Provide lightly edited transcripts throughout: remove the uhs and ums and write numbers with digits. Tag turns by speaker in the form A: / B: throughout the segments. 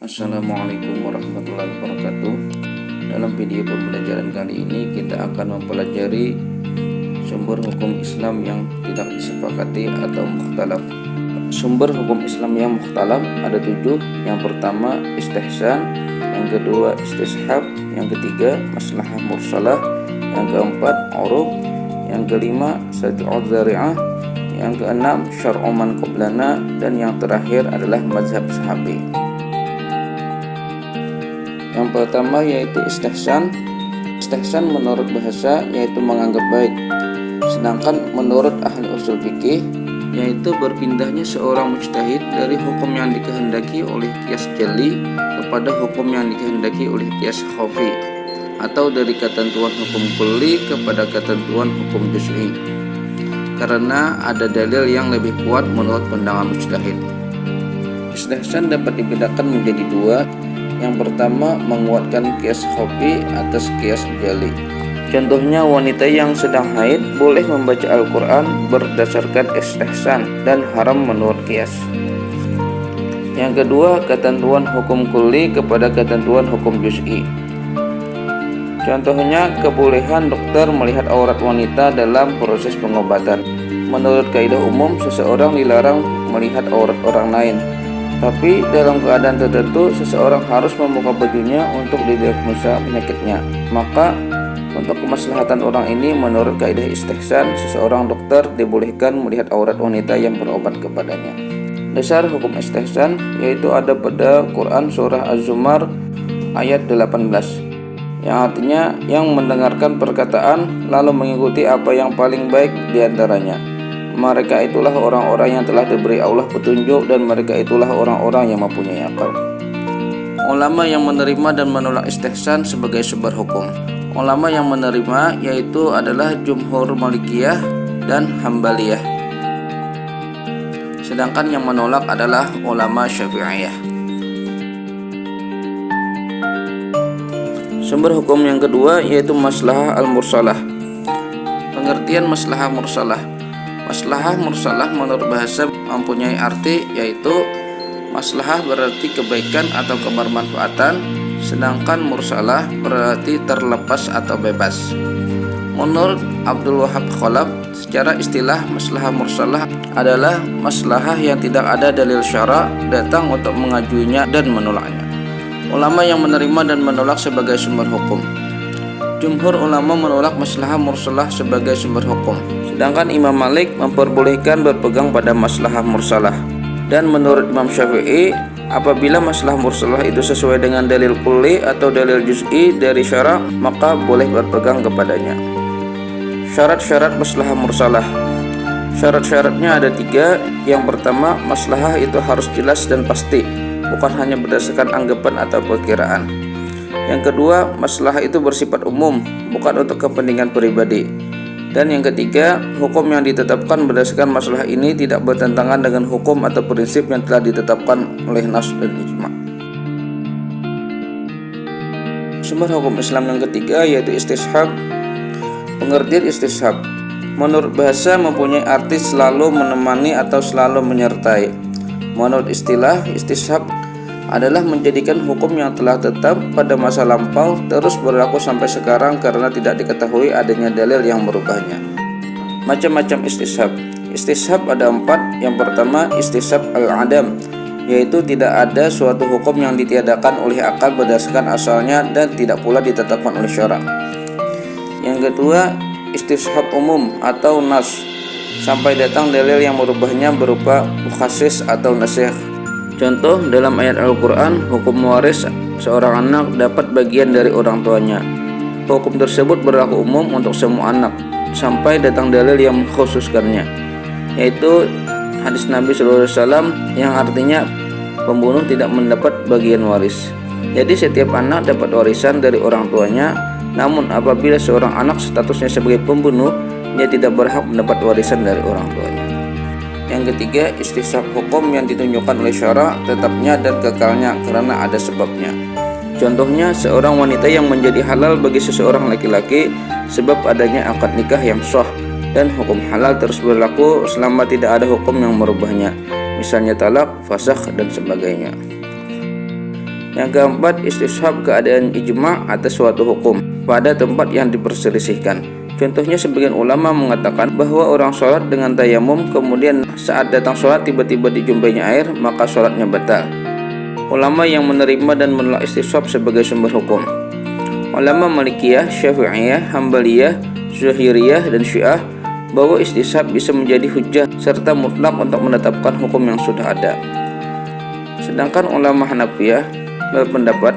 A: Assalamualaikum warahmatullahi wabarakatuh. Dalam video pembelajaran kali ini kita akan mempelajari sumber hukum Islam yang tidak disepakati atau mukhtalaf. Sumber hukum Islam yang mukhtalaf ada 7. Yang pertama istihsan, yang kedua istishab, yang ketiga maslahah mursalah, yang keempat uruf, yang kelima sad'ud dzari'ah, yang keenam syar'u man qablana, dan yang terakhir adalah mazhab sahabi. Yang pertama yaitu istihsan. Istihsan menurut bahasa yaitu menganggap baik. Sedangkan menurut ahli usul fikih yaitu berpindahnya seorang mujtahid dari hukum yang dikehendaki oleh qiyas jali kepada hukum yang dikehendaki oleh qiyas khafi, atau dari ketentuan hukum kulli kepada ketentuan hukum juz'i, karena ada dalil yang lebih kuat menurut pandangan mujtahid. Istihsan dapat dibedakan menjadi 2. Yang pertama menguatkan qiyas khafi atas qiyas jali. Contohnya wanita yang sedang haid boleh membaca Al-Quran berdasarkan istihsan dan haram menurut qiyas. Yang kedua ketentuan hukum kulli kepada ketentuan hukum juz'i. Contohnya kebolehan dokter melihat aurat wanita dalam proses pengobatan. Menurut kaidah umum seseorang dilarang melihat aurat orang lain, tapi dalam keadaan tertentu seseorang harus membuka bajunya untuk didiagnosa penyakitnya. Maka untuk kemaslahatan orang ini menurut kaidah istihsan, seseorang dokter dibolehkan melihat aurat wanita yang berobat kepadanya. Dasar hukum istihsan yaitu ada pada Quran surah Az-Zumar ayat 18, yang artinya yang mendengarkan perkataan lalu mengikuti apa yang paling baik diantaranya. Mereka itulah orang-orang yang telah diberi Allah petunjuk, dan mereka itulah orang-orang yang mempunyai akal. Ulama yang menerima dan menolak istihsan sebagai sumber hukum. Ulama yang menerima yaitu adalah jumhur Malikiyah dan Hambaliyah. Sedangkan yang menolak adalah ulama Syafi'iyah. Sumber hukum yang kedua yaitu maslahah al-mursalah. Pengertian maslahah mursalah. Maslahah mursalah menurut bahasa mempunyai arti yaitu maslahah berarti kebaikan atau kebermanfaatan, sedangkan mursalah berarti terlepas atau bebas. Menurut Abdul Wahab Khalaf, secara istilah maslahah mursalah adalah maslahah yang tidak ada dalil syara datang untuk mengajuinya dan menolaknya. Ulama yang menerima dan menolak sebagai sumber hukum. Jumhur ulama menolak maslahah mursalah sebagai sumber hukum, sedangkan Imam Malik memperbolehkan berpegang pada maslahah mursalah. Dan menurut Imam Syafi'i, apabila maslahah mursalah itu sesuai dengan dalil kulli atau dalil juz'i dari syara, maka boleh berpegang kepadanya. Syarat-syarat maslahah mursalah. Syarat-syaratnya ada 3. Yang pertama, maslahah itu harus jelas dan pasti, bukan hanya berdasarkan anggapan atau perkiraan. Yang kedua, maslahah itu bersifat umum, bukan untuk kepentingan pribadi. Dan yang ketiga, hukum yang ditetapkan berdasarkan masalah ini tidak bertentangan dengan hukum atau prinsip yang telah ditetapkan oleh nas dan ijma'. Sumber hukum Islam yang ketiga yaitu istishab. Pengertian istishab menurut bahasa mempunyai arti selalu menemani atau selalu menyertai. Menurut istilah, istishab adalah menjadikan hukum yang telah tetap pada masa lampau terus berlaku sampai sekarang karena tidak diketahui adanya dalil yang merubahnya. Macam-macam istishab. Istishab ada 4. Yang pertama istishab al-adam, yaitu tidak ada suatu hukum yang ditiadakan oleh akal berdasarkan asalnya dan tidak pula ditetapkan oleh syara. Yang kedua istishab umum atau nas, sampai datang dalil yang merubahnya berupa mukhasis atau nasikh. Contoh dalam ayat Al-Quran, hukum waris seorang anak dapat bagian dari orang tuanya. Hukum tersebut berlaku umum untuk semua anak sampai datang dalil yang mengkhususkannya, yaitu hadis Nabi SAW yang artinya pembunuh tidak mendapat bagian waris. Jadi setiap anak dapat warisan dari orang tuanya, namun apabila seorang anak statusnya sebagai pembunuh, dia tidak berhak mendapat warisan dari orang tuanya. Yang ketiga, istishab hukum yang ditunjukkan oleh syara tetapnya dan kekalnya karena ada sebabnya. Contohnya, seorang wanita yang menjadi halal bagi seseorang laki-laki sebab adanya akad nikah yang sah, dan hukum halal terus berlaku selama tidak ada hukum yang merubahnya, misalnya talak, fasakh, dan sebagainya. Yang keempat, istishab keadaan ijma' atas suatu hukum pada tempat yang diperselisihkan. Contohnya, sebagian ulama mengatakan bahwa orang sholat dengan tayamum, kemudian saat datang sholat tiba-tiba dijumpainya air, maka sholatnya batal. Ulama yang menerima dan menolak istishab sebagai sumber hukum. Ulama Malikiyah, Syafi'iyah, Hambaliyah, Zahiriyah, dan Syiah bahwa istishab bisa menjadi hujjah serta mutlak untuk menetapkan hukum yang sudah ada. Sedangkan ulama Hanafiyah berpendapat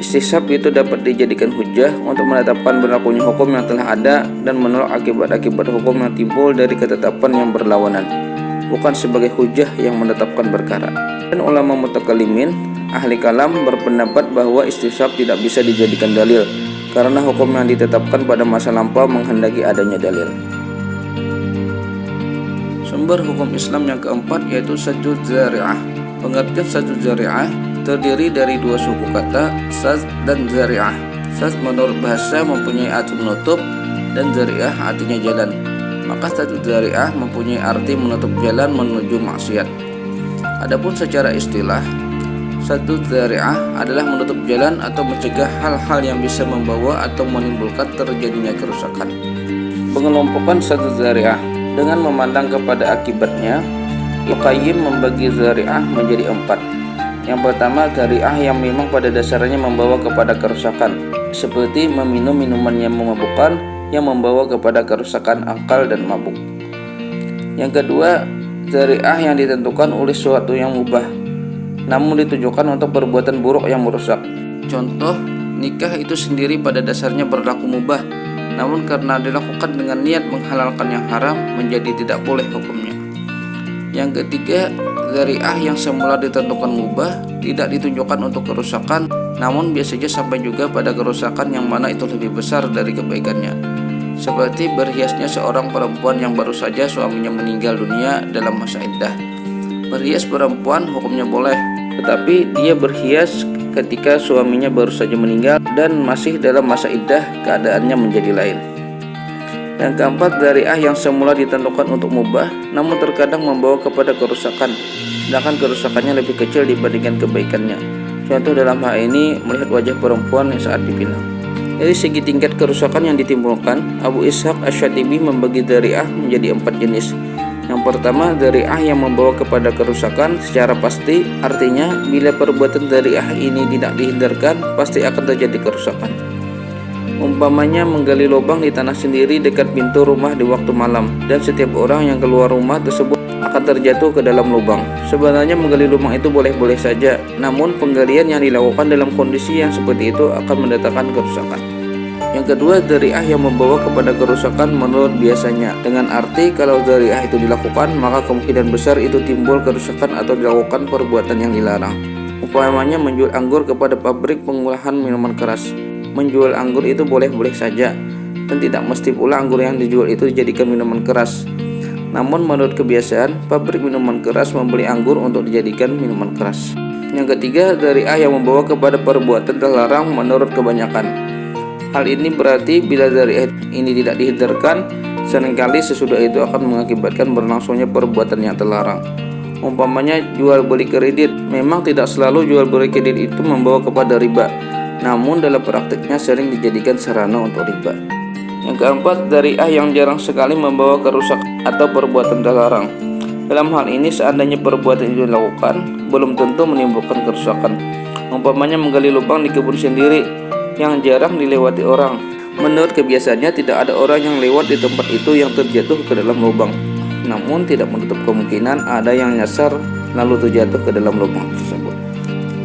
A: istishab itu dapat dijadikan hujjah untuk menetapkan berlakunya hukum yang telah ada dan menolak akibat-akibat hukum yang timbul dari ketetapan yang berlawanan, bukan sebagai hujjah yang menetapkan perkara. Dan ulama mutakallimin, ahli kalam, berpendapat bahwa istishab tidak bisa dijadikan dalil karena hukum yang ditetapkan pada masa lampau menghendaki adanya dalil. Sumber hukum Islam yang keempat yaitu Saddud Zari'ah. Pengertian Saddud Zari'ah terdiri dari dua suku kata, Sadd dan Zari'ah. Sadd menurut bahasa mempunyai arti menutup dan Zari'ah artinya jalan. Maka Saddud Zari'ah mempunyai arti menutup jalan menuju maksiat. Adapun secara istilah, Saddud Zari'ah adalah menutup jalan atau mencegah hal-hal yang bisa membawa atau menimbulkan terjadinya kerusakan. Pengelompokan Saddud Zari'ah dengan memandang kepada akibatnya, Ibnu Qayyim membagi Zari'ah menjadi 4. Yang pertama, Zari'ah yang memang pada dasarnya membawa kepada kerusakan, seperti meminum minuman yang memabukkan yang membawa kepada kerusakan akal dan mabuk. Yang kedua, Zari'ah yang ditentukan oleh sesuatu yang mubah, namun ditujukan untuk perbuatan buruk yang merusak. Contoh, nikah itu sendiri pada dasarnya berlaku mubah, namun karena dilakukan dengan niat menghalalkan yang haram menjadi tidak boleh hukumnya. Yang ketiga, Zari'ah yang semula ditentukan mubah tidak ditujukan untuk kerusakan, namun biasanya sampai juga pada kerusakan yang mana itu lebih besar dari kebaikannya. Seperti berhiasnya seorang perempuan yang baru saja suaminya meninggal dunia dalam masa iddah. Berhias perempuan hukumnya boleh, tetapi dia berhias ketika suaminya baru saja meninggal dan masih dalam masa iddah, keadaannya menjadi lain. Yang keempat, Zari'ah yang semula ditentukan untuk mubah, namun terkadang membawa kepada kerusakan, sedangkan kerusakannya lebih kecil dibandingkan kebaikannya. Contoh dalam hal ini, melihat wajah perempuan yang saat dipinang. Dari segi tingkat kerusakan yang ditimbulkan, Abu Ishaq Asy-Syatibi membagi Zari'ah menjadi 4 jenis. Yang pertama, Zari'ah yang membawa kepada kerusakan secara pasti, artinya bila perbuatan Zari'ah ini tidak dihindarkan, pasti akan terjadi kerusakan. Umpamanya menggali lubang di tanah sendiri dekat pintu rumah di waktu malam, dan setiap orang yang keluar rumah tersebut akan terjatuh ke dalam lubang. Sebenarnya menggali lubang itu boleh-boleh saja, namun penggalian yang dilakukan dalam kondisi yang seperti itu akan mendatangkan kerusakan. Yang kedua, Zari'ah yang membawa kepada kerusakan menurut biasanya, dengan arti kalau Zari'ah itu dilakukan, maka kemungkinan besar itu timbul kerusakan atau dilakukan perbuatan yang dilarang. Umpamanya menjual anggur kepada pabrik pengolahan minuman keras. Menjual anggur itu boleh-boleh saja, dan tidak mesti pula anggur yang dijual itu dijadikan minuman keras. Namun menurut kebiasaan, pabrik minuman keras membeli anggur untuk dijadikan minuman keras. Yang ketiga, Zari'ah yang membawa kepada perbuatan terlarang menurut kebanyakan. Hal ini berarti bila Zari'ah ini tidak dihindarkan, seringkali sesudah itu akan mengakibatkan berlangsungnya perbuatan yang terlarang. Umpamanya jual beli kredit, memang tidak selalu jual beli kredit itu membawa kepada riba, namun dalam praktiknya sering dijadikan sarana untuk riba. Yang keempat, Zari'ah yang jarang sekali membawa kerusakan atau perbuatan terlarang. Dalam hal ini, seandainya perbuatan itu dilakukan, belum tentu menimbulkan kerusakan. Umpamanya menggali lubang di kebun sendiri yang jarang dilewati orang. Menurut kebiasaannya, tidak ada orang yang lewat di tempat itu yang terjatuh ke dalam lubang. Namun tidak menutup kemungkinan ada yang nyasar lalu terjatuh ke dalam lubang tersebut.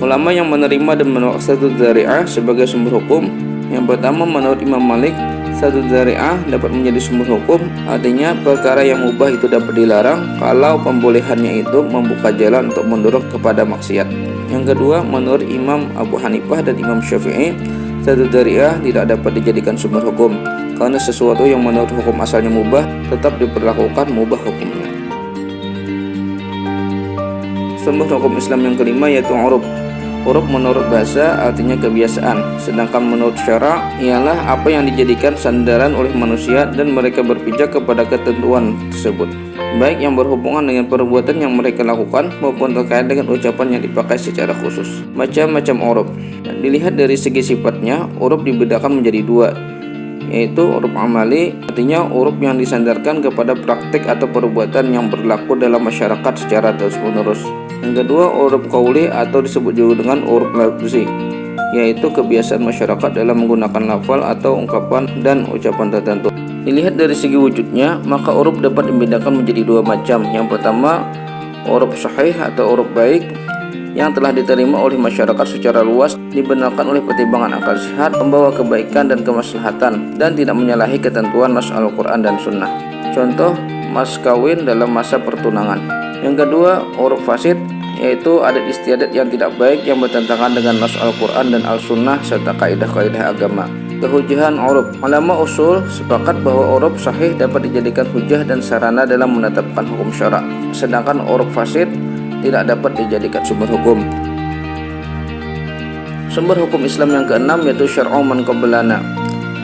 A: Ulama yang menerima dan menolak Saddud Zari'ah sebagai sumber hukum. Yang pertama, menurut Imam Malik, Saddud Zari'ah dapat menjadi sumber hukum, artinya perkara yang mubah itu dapat dilarang kalau pembolehannya itu membuka jalan untuk mendorong kepada maksiat. Yang kedua, menurut Imam Abu Hanifah dan Imam Syafi'i, Saddud Zari'ah tidak dapat dijadikan sumber hukum, karena sesuatu yang menurut hukum asalnya mubah tetap diperlakukan mubah hukumnya. Sumber hukum Islam yang kelima yaitu uruf. Uruf menurut bahasa artinya kebiasaan, sedangkan menurut syara ialah apa yang dijadikan sandaran oleh manusia dan mereka berpijak kepada ketentuan tersebut. baik yang berhubungan dengan perbuatan yang mereka lakukan maupun terkait dengan ucapan yang dipakai secara khusus. Macam-macam uruf. Dilihat dari segi sifatnya, uruf dibedakan menjadi dua, yaitu uruf amali, artinya uruf yang disandarkan kepada praktik atau perbuatan yang berlaku dalam masyarakat secara terus-menerus. Yang kedua, uruf qauli atau disebut juga dengan uruf lafzi, yaitu kebiasaan masyarakat dalam menggunakan lafal atau ungkapan dan ucapan tertentu. Dilihat dari segi wujudnya, maka uruf dapat dibedakan menjadi dua macam. Yang pertama, uruf sahih atau uruf baik yang telah diterima oleh masyarakat secara luas, dibenarkan oleh pertimbangan akal sehat, membawa kebaikan dan kemaslahatan, dan tidak menyalahi ketentuan nas Al-Quran dan Sunnah. Contoh, mas kawin dalam masa pertunangan. Yang kedua, uruf fasid, yaitu adat istiadat yang tidak baik yang bertentangan dengan nas Al-Quran dan Al-Sunnah serta kaidah-kaidah agama. Kehujahan uruf. Ulama usul sepakat bahwa uruf sahih dapat dijadikan hujah dan sarana dalam menetapkan hukum syarak, sedangkan uruf fasid tidak dapat dijadikan sumber hukum. Sumber hukum Islam yang keenam yaitu syar'u man qablana.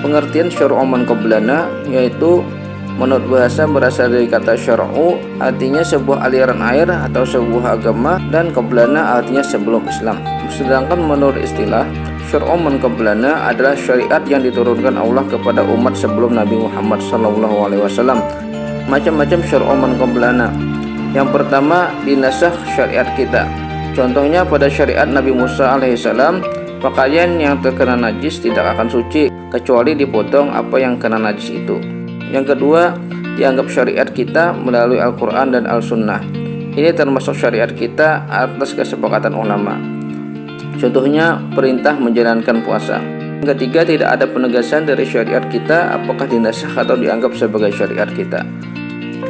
A: Pengertian syar'u man qablana yaitu menurut bahasa berasal dari kata syar'u, artinya sebuah aliran air atau sebuah agama, dan qablana artinya sebelum Islam. Sedangkan menurut istilah, syar'u man qablana adalah syariat yang diturunkan Allah kepada umat sebelum Nabi Muhammad SAW. Macam-macam syar'u man qablana. Yang pertama, dinasakh syariat kita. Contohnya pada syariat Nabi Musa alaihissalam, pakaian yang terkena najis tidak akan suci kecuali dipotong apa yang kena najis itu. Yang kedua, dianggap syariat kita melalui Al-Quran dan Al-Sunnah. Ini termasuk syariat kita atas kesepakatan ulama. Contohnya, perintah menjalankan puasa. Yang ketiga, tidak ada penegasan dari syariat kita apakah dinasakh atau dianggap sebagai syariat kita.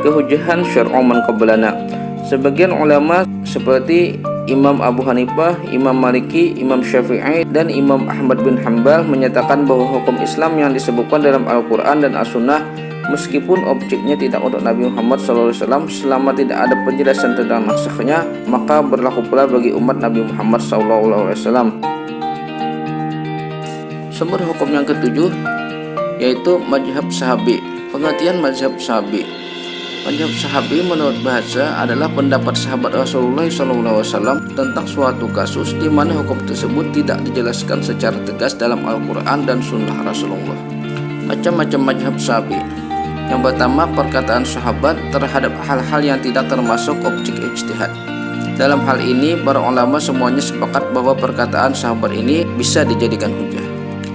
A: Kehujahan syar'u man qablana. Sebagian ulama seperti Imam Abu Hanifah, Imam Maliki, Imam Syafi'i, dan Imam Ahmad bin Hanbal menyatakan bahwa hukum Islam yang disebutkan dalam Al-Quran dan As-Sunnah, meskipun objeknya tidak untuk Nabi Muhammad SAW, selama tidak ada penjelasan tentang nasakhnya, maka berlaku pula bagi umat Nabi Muhammad SAW. Sumber hukum yang ketujuh yaitu mazhab sahabi. Pengertian mazhab sahabi. Mazhab sahabi menurut bahasa adalah pendapat sahabat Rasulullah SAW tentang suatu kasus di mana hukum tersebut tidak dijelaskan secara tegas dalam Al-Quran dan Sunnah Rasulullah. Macam-macam mazhab sahabi. Yang pertama, perkataan sahabat terhadap hal-hal yang tidak termasuk objek ijtihad. Dalam hal ini, para ulama semuanya sepakat bahwa perkataan sahabat ini bisa dijadikan hujah.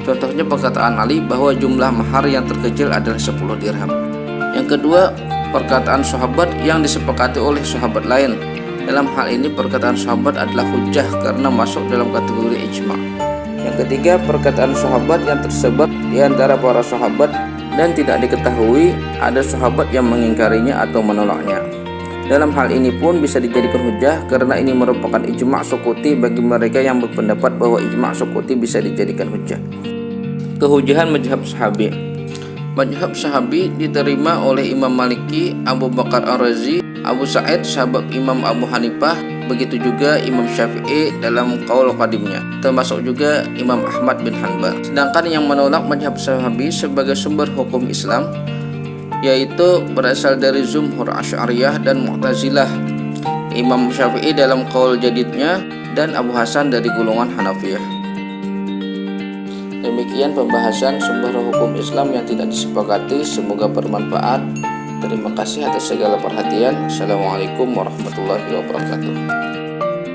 A: Contohnya perkataan Ali bahwa jumlah mahar yang terkecil adalah 10 dirham. Yang kedua, perkataan sahabat yang disepakati oleh sahabat lain. Dalam hal ini perkataan sahabat adalah hujjah karena masuk dalam kategori ijma'. Yang ketiga, perkataan sahabat yang tersebar di antara para sahabat dan tidak diketahui ada sahabat yang mengingkarinya atau menolaknya. Dalam hal ini pun bisa dijadikan hujjah karena ini merupakan ijma' sukuti bagi mereka yang berpendapat bahwa ijma' sukuti bisa dijadikan hujjah. Kehujahan mazhab sahabi. Mazhab sahabi diterima oleh Imam Maliki, Abu Bakar Ar-Razi, Abu Sa'id sahabat Imam Abu Hanifah, begitu juga Imam Syafi'i dalam qaul qadimnya, termasuk juga Imam Ahmad bin Hanbal. Sedangkan yang menolak mazhab sahabi sebagai sumber hukum Islam yaitu berasal dari Jumhur Asy'ariyah dan Mu'tazilah, Imam Syafi'i dalam qaul jadidnya, dan Abu Hasan dari golongan Hanafiyah. Demikian pembahasan sumber hukum Islam yang tidak disepakati. Semoga bermanfaat. Terima kasih atas segala perhatian. Assalamualaikum warahmatullahi wabarakatuh.